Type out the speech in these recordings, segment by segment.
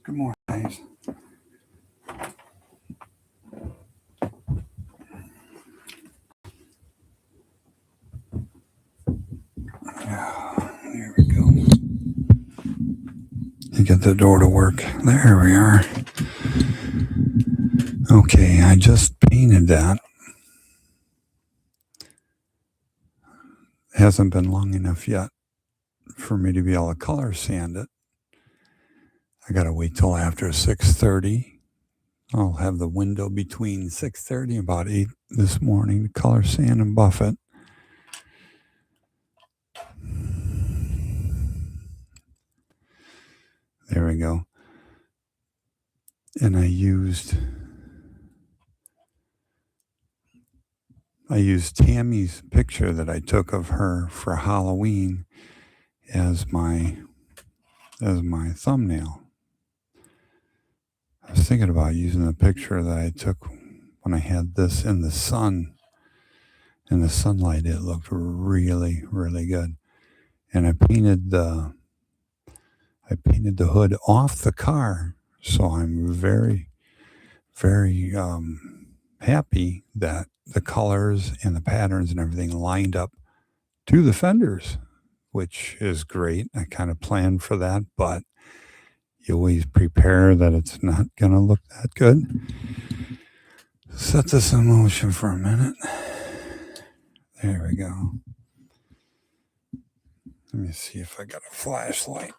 Good morning, guys. There we go. You get the door to work. There we are. Okay, I just painted that. It hasn't been long enough yet for me to be able to color sand it. I gotta wait till after 6:30. I'll have the window between 6:30 and about 8 this morning to color sand and buff it. There we go. And I used Tammy's picture that I took of her for Halloween as my thumbnail. I was thinking about using the picture that I took when I had this in the sun. In the sunlight, it looked really, really good. And I painted the hood off the car, so I'm very, very happy that the colors and the patterns and everything lined up to the fenders, which is great. I kind of planned for that, but you always prepare that it's not going to look that good. Set this in motion for a minute. There we go. Let me see if I got a flashlight.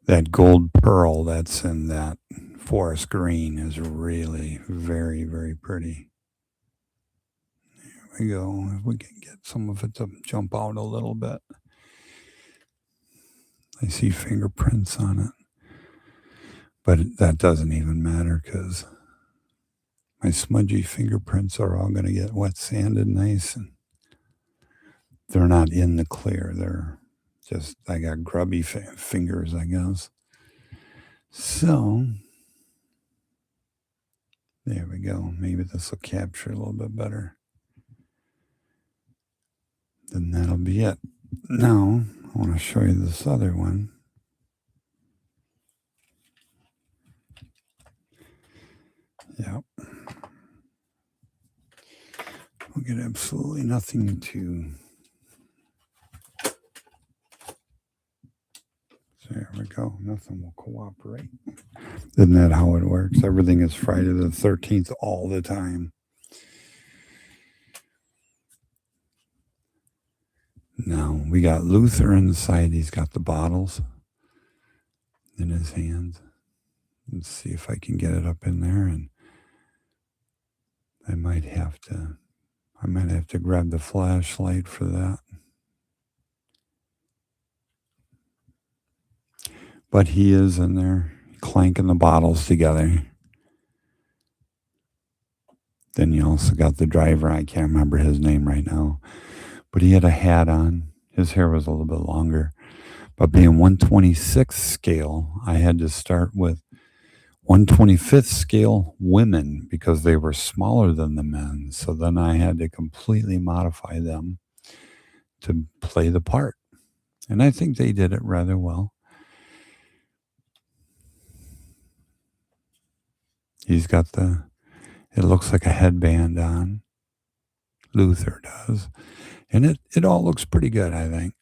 That gold pearl that's in that forest green is really very, very pretty. There we go. If we can get some of it to jump out a little bit. I see fingerprints on it. But that doesn't even matter because my smudgy fingerprints are all going to get wet sanded nice. And they're not in the clear. They're just, I got grubby fingers, I guess. So, there we go. Maybe this will capture a little bit better. Then that'll be it. Now, I want to show you this other one. Yep. We'll get absolutely nothing to... There we go. Nothing will cooperate. Isn't that how it works? Everything is Friday the 13th all the time. Now, we got Luther inside. He's got the bottles in his hands. Let's see if I can get it up in there. And I might have to grab the flashlight for that. But he is in there clanking the bottles together. Then you also got the driver. I can't remember his name right now. But he had a hat on. His hair was a little bit longer. But being 126th scale, I had to start with 125th scale women because they were smaller than the men. So then I had to completely modify them to play the part. And I think they did it rather well. He's got it looks like a headband on. Luther does. And it all looks pretty good, I think.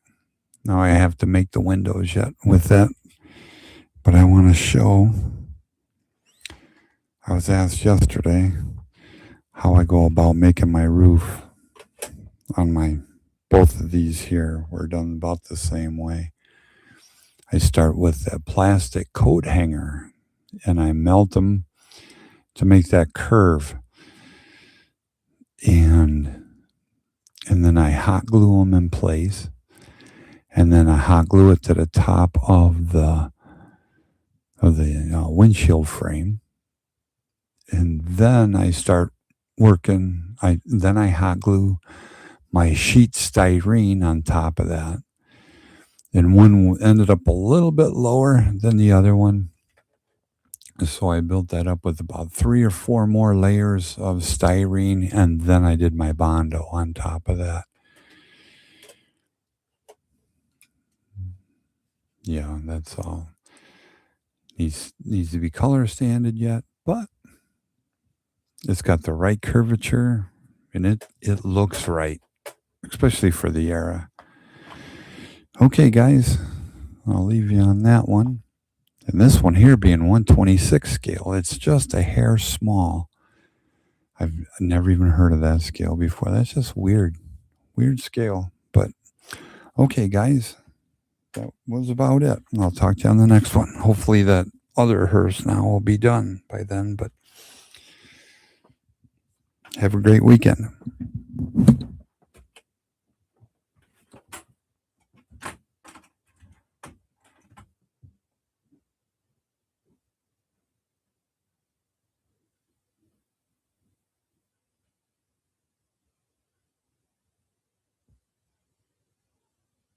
Now I have to make the windows yet with that. But I want to show, I was asked yesterday how I go about making my roof on both of these here. Were done about the same way. I start with a plastic coat hanger and I melt them to make that curve. And then I hot glue them in place. And then I hot glue it to the top of the windshield frame. And then I start working. Then I hot glue my sheet styrene on top of that. And one ended up a little bit lower than the other one. So I built that up with about 3 or 4 more layers of styrene, and then I did my Bondo on top of that. Yeah, that's all. Needs to be color standard yet, but it's got the right curvature, and it looks right, especially for the era. Okay, guys, I'll leave you on that one. And this one here being 126 scale, it's just a hair small. I've never even heard of that scale before. That's just weird. Weird scale. But okay, guys, that was about it. I'll talk to you on the next one. Hopefully that other hearse now will be done by then. But have a great weekend.